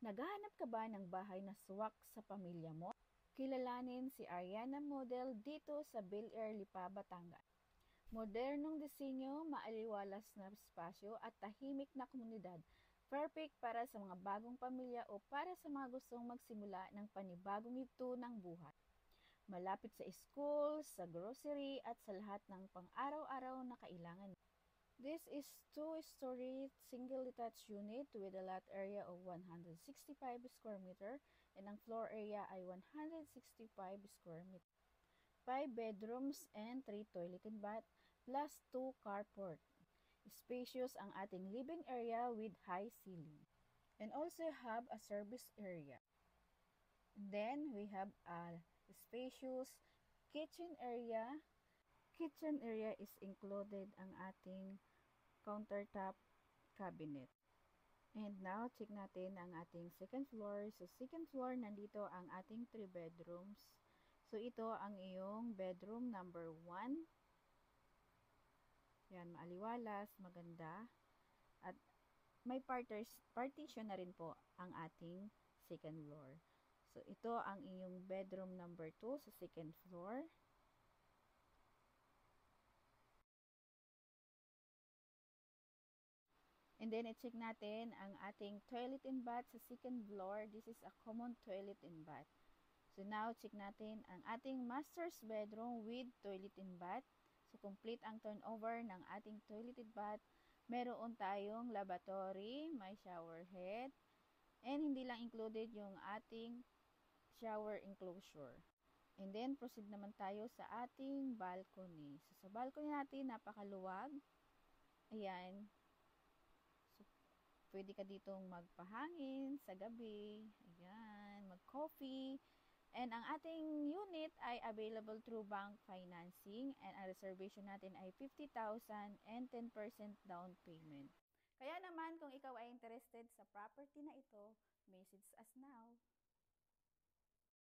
Naghahanap ka ba ng bahay na swak sa pamilya mo? Kilalanin si Ariana Model dito sa Bel Air, Lipa, Batangas. Modernong disenyo, maaliwalas na espasyo at tahimik na komunidad. Perfect para sa mga bagong pamilya o para sa mga gustong magsimula ng panibagong yugto ng buhay. Malapit sa school, sa grocery at sa lahat ng pang-araw-araw na kailangan. This is 2-story single detached unit with a lot area of 165 square meter and ang floor area ay 165 square meter. 5 bedrooms and 3 toilet and bath plus 2 carport. Spacious ang ating living area with high ceiling. And also have a service area. Then we have a spacious kitchen area. Kitchen area is included ang ating countertop cabinet. And now, check natin ang ating second floor. So, second floor, nandito ang ating 3 bedrooms. So, ito ang iyong bedroom number 1. Yan, maaliwalas, maganda. At may partition na rin po ang ating second floor. So, ito ang iyong bedroom number 2 sa second floor. And then, i-check natin ang ating toilet and bath sa second floor. This is a common toilet and bath. So, now, check natin ang ating master's bedroom with toilet and bath. So, complete ang turnover ng ating toilet and bath. Meron tayong lavatory, may shower head, and hindi lang included yung ating shower enclosure. And then, proceed naman tayo sa ating balcony. So, sa balcony natin, napakaluwag. Ayan. Pwede ka ditong magpahangin sa gabi. Ayan, mag-coffee. And ang ating unit ay available through bank financing. And ang reservation natin ay 50,000 and 10% down payment. Kaya naman, kung ikaw ay interested sa property na ito, message us now.